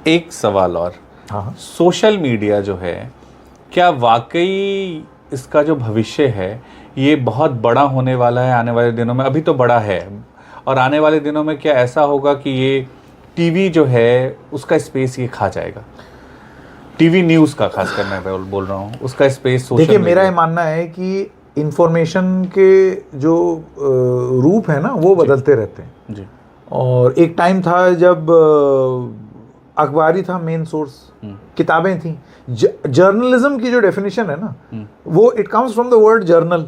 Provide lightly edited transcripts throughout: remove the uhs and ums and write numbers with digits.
एक सवाल और, हाँ, सोशल मीडिया जो है, क्या वाकई इसका जो भविष्य है ये बहुत बड़ा होने वाला है आने वाले दिनों में? अभी तो बड़ा है, और आने वाले दिनों में क्या ऐसा होगा कि ये टीवी जो है उसका स्पेस ये खा जाएगा? टीवी न्यूज़ का खास कर मैं बोल रहा हूँ, उसका स्पेस सोशल देखिए मीडिया। मेरा ये मानना है कि इंफॉर्मेशन के जो रूप है ना वो बदलते रहते हैं जी। और एक टाइम था जब अखबार ही था मेन सोर्स, किताबें थी। जर्नलिज्म की जो डेफिनेशन है ना वो it comes from the word journal.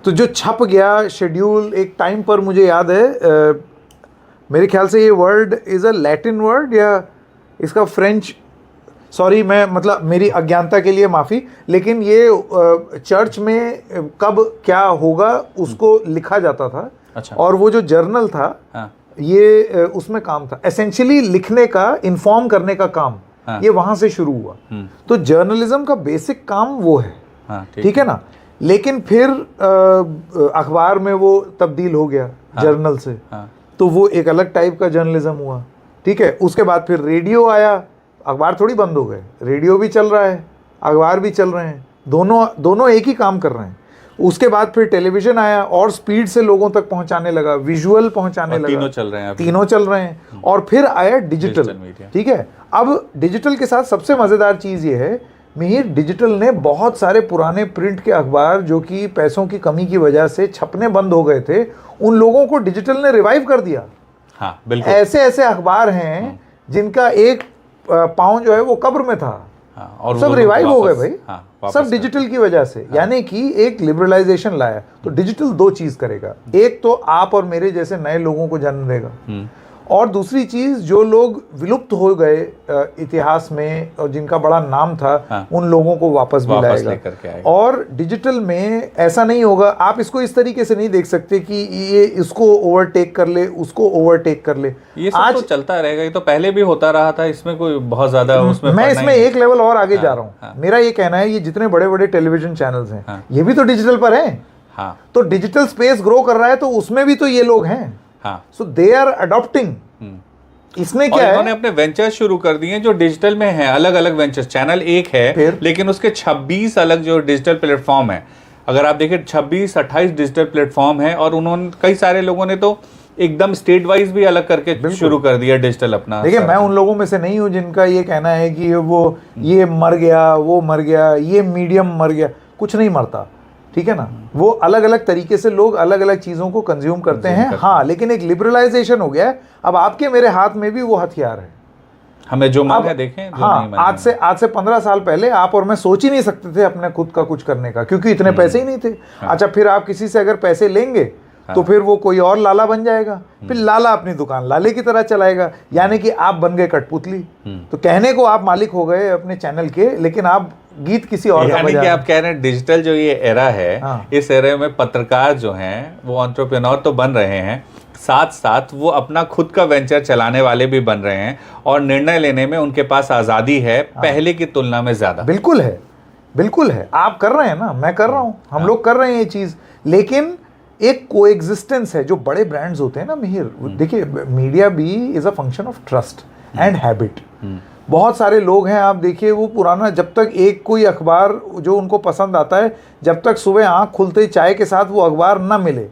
तो जो छप गया शेड्यूल एक टाइम पर, मुझे याद है मेरे ख्याल से ये word is a Latin word या इसका फ्रेंच, सॉरी मैं मतलब मेरी अज्ञानता के लिए माफ़ी, लेकिन ये चर्च में कब क्या होगा उसको लिखा जाता था। अच्छा। और वो जो जर्नल था, हाँ। ये उसमें काम था एसेंशियली लिखने का, इन्फॉर्म करने का काम। हाँ। ये वहाँ से शुरू हुआ। तो जर्नलिज्म का बेसिक काम वो है। हाँ, ठीक है ना। लेकिन फिर अखबार में वो तब्दील हो गया जर्नल से। हाँ। तो वो एक अलग टाइप का जर्नलिज्म हुआ। ठीक है, उसके बाद फिर रेडियो आया, अखबार थोड़ी बंद हो गए, रेडियो भी चल रहा है, अखबार भी चल रहे हैं, दोनों एक ही काम कर रहे हैं। उसके बाद फिर टेलीविजन आया और स्पीड से लोगों तक पहुंचाने लगा, विजुअल पहुंचाने लगा। तीनों चल रहे हैं अभी। तीनों चल रहे हैं। और फिर आया डिजिटल मीडिया। ठीक है, अब डिजिटल के साथ सबसे मज़ेदार चीज़ ये है मिहिर, डिजिटल ने बहुत सारे पुराने प्रिंट के अखबार जो कि पैसों की कमी की वजह से छपने बंद हो गए थे, उन लोगों को डिजिटल ने रिवाइव कर दिया। हाँ, बिल्कुल। ऐसे ऐसे अखबार हैं जिनका एक पाउंड जो है वो कब्र में था। हाँ, और सब रिवाइव हो गए भाई। हाँ, सब डिजिटल की वजह से। यानी कि एक लिबरलाइजेशन लाया। तो डिजिटल दो चीज करेगा, एक तो आप और मेरे जैसे नए लोगों को जन्म देगा, और दूसरी चीज जो लोग विलुप्त हो गए इतिहास में और जिनका बड़ा नाम था, उन लोगों को वापस भी लाएगा। और डिजिटल में ऐसा नहीं होगा, आप इसको इस तरीके से नहीं देख सकते कि ये इसको ओवरटेक कर ले, उसको ओवरटेक कर ले। ये सब आज तो चलता रहेगा, ये तो पहले भी होता रहा था, इसमें कोई बहुत ज्यादा उसमें मैं इसमें एक लेवल और आगे जा रहा हूँ। मेरा ये कहना है, ये जितने बड़े बड़े टेलीविजन चैनल्स हैं ये भी तो डिजिटल पर हैं। तो डिजिटल स्पेस ग्रो कर रहा है, तो उसमें भी तो ये लोग हैं। सो दे आर अडॉप्टिंग। इसमें क्या है, इन्होंने अपने वेंचर शुरू कर दिए जो डिजिटल में है, अलग अलग वेंचर। चैनल एक है लेकिन उसके 26 अलग जो डिजिटल प्लेटफॉर्म है। अगर आप देखें 26-28 डिजिटल प्लेटफॉर्म है, और उन्होंने कई सारे लोगों ने तो एकदम स्टेट वाइज भी अलग करके शुरू कर दिया डिजिटल अपना। देखिए मैं उन लोगों में से नहीं हूं जिनका ये कहना है कि वो ये मर गया, वो मर गया, ये मीडियम मर गया। कुछ नहीं मरता, ठीक है ना। वो अलग अलग तरीके से लोग अलग अलग चीज़ों को कंज्यूम करते हैं। हाँ, लेकिन एक लिबरलाइजेशन हो गया है। अब आपके मेरे हाथ में भी वो हथियार है, हमें जो मन है देखें। हाँ, आज से 15 साल पहले आप और मैं सोच ही नहीं सकते थे अपने खुद का कुछ करने का, क्योंकि इतने पैसे ही नहीं थे। अच्छा, फिर आप किसी से अगर पैसे लेंगे तो फिर वो कोई और लाला बन जाएगा, फिर लाला अपनी दुकान लाले की तरह चलाएगा। यानी कि आप बन गए कठपुतली। तो कहने को आप मालिक हो गए अपने चैनल के, लेकिन आप गीत किसी और का बजा रहे हैं। आप कह रहे हैं डिजिटल जो ये एरा है, इस एरा में पत्रकार जो हैं वो एंटरप्रेन्योर तो बन रहे हैं, साथ साथ वो अपना खुद का वेंचर चलाने वाले भी बन रहे हैं, और निर्णय लेने में उनके पास आज़ादी है पहले की तुलना में ज़्यादा। बिल्कुल है, बिल्कुल है। आप कर रहे हैं ना, मैं कर रहा हूँ, हम लोग कर रहे हैं ये चीज़। लेकिन एक कोएग्जिस्टेंस है। जो बड़े ब्रांड्स होते हैं ना मिहिर, देखिए मीडिया भी is a function of trust and habit. बहुत सारे लोग हैं, आप देखिए वो पुराना, जब तक एक कोई अखबार जो उनको पसंद आता है, जब तक सुबह आंख खुलते ही चाय के साथ वो अखबार ना मिले,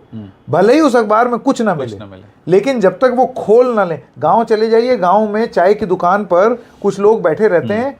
भले ही उस अखबार में कुछ ना मिले, लेकिन जब तक वो खोल ना ले। गांव चले जाइए, गांव में चाय की दुकान पर कुछ लोग बैठे रहते हैं,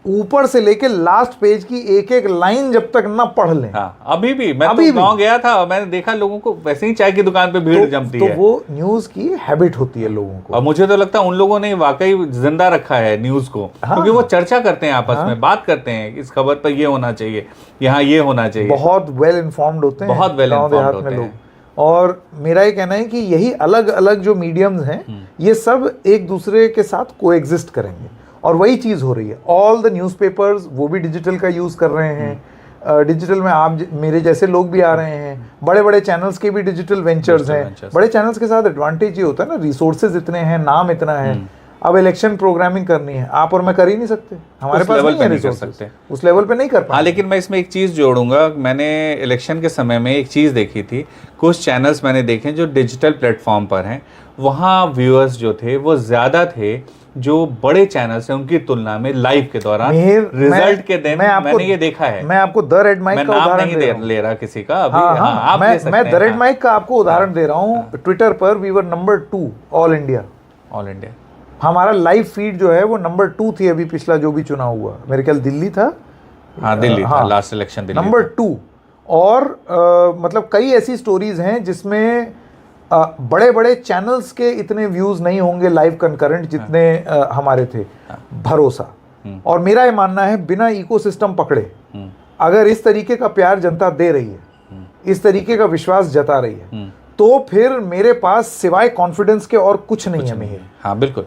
ऊपर से लेके लास्ट पेज की एक एक लाइन जब तक ना पढ़ लें। हाँ, अभी भी मैं तो गांव गया था और मैंने देखा लोगों को वैसे ही चाय की दुकान पे भीड़ जमती है। तो वो न्यूज की हैबिट होती है लोगों को, और मुझे तो लगता है उन लोगों ने वाकई जिंदा रखा है न्यूज को। क्योंकि वो चर्चा करते हैं आपस में, बात करते हैं, इस खबर पर ये होना चाहिए, यहाँ ये होना चाहिए। बहुत वेल इन्फॉर्म्ड होते हैं, बहुत वेल इन्फॉर्म्ड होते हैं। और मेरा ये कहना है कि यही अलग अलग जो मीडियम्स हैं, ये सब एक दूसरे के साथ कोएग्जिस्ट करेंगे, और वही चीज़ हो रही है। ऑल द न्यूज़पेपर्स वो भी डिजिटल का यूज़ कर रहे हैं। डिजिटल में आप मेरे जैसे लोग भी आ रहे हैं। बड़े बड़े चैनल्स के भी डिजिटल वेंचर्स हैं। बड़े चैनल्स के साथ एडवांटेज ये होता है ना, रिसोर्सेज इतने हैं, नाम इतना है। अब इलेक्शन प्रोग्रामिंग करनी है, आप और मैं कर ही नहीं सकते, हमारे पास नहीं है रिसोर्सेज, उस लेवल पे नहीं कर पाते। हाँ, लेकिन मैं इसमें एक चीज़ जोड़ूंगा। मैंने इलेक्शन के समय में एक चीज़ देखी थी, कुछ चैनल्स मैंने देखे जो डिजिटल प्लेटफॉर्म पर हैं, वहाँ व्यूअर्स जो थे वो ज़्यादा थे जो बड़े चैनल्स हैं उनकी तुलना में लाइव के दौरान मिहिर, रिजल्ट के दिन मैं आपको- मैंने ये देखा है। मैं आपको द रेड माइक मैं का नाम उदाहरण नहीं दे रहा हूँ। ले रहा किसी का अभी। हाँ, हाँ, आप ले मैं सकते मैं हैं। द रेड हाँ, माइक का आपको उदाहरण दे रहा हूँ। ट्विटर पर we were number 2 all India. All India. हमारा लाइव फीड जो है वो नंबर 2 थी अभी पिछला जो भी चुनाव हुआ, मेरे ख्याल दिल्ली था। हाँ, दिल्ली था, हाँ, लास्ट इलेक्शन दिल्ली नंबर था। 2। और मतलब कई ऐसी स्टोरीज हैं जिसमें बड़े बड़े चैनल्स के इतने व्यूज नहीं होंगे लाइव कंकरेंट जितने हमारे थे। भरोसा। और मेरा ये मानना है बिना इकोसिस्टम पकड़े अगर इस तरीके का प्यार जनता दे रही है, इस तरीके का विश्वास जता रही है, तो फिर मेरे पास सिवाय कॉन्फिडेंस के और कुछ नहीं है मिहिर। हाँ, बिल्कुल।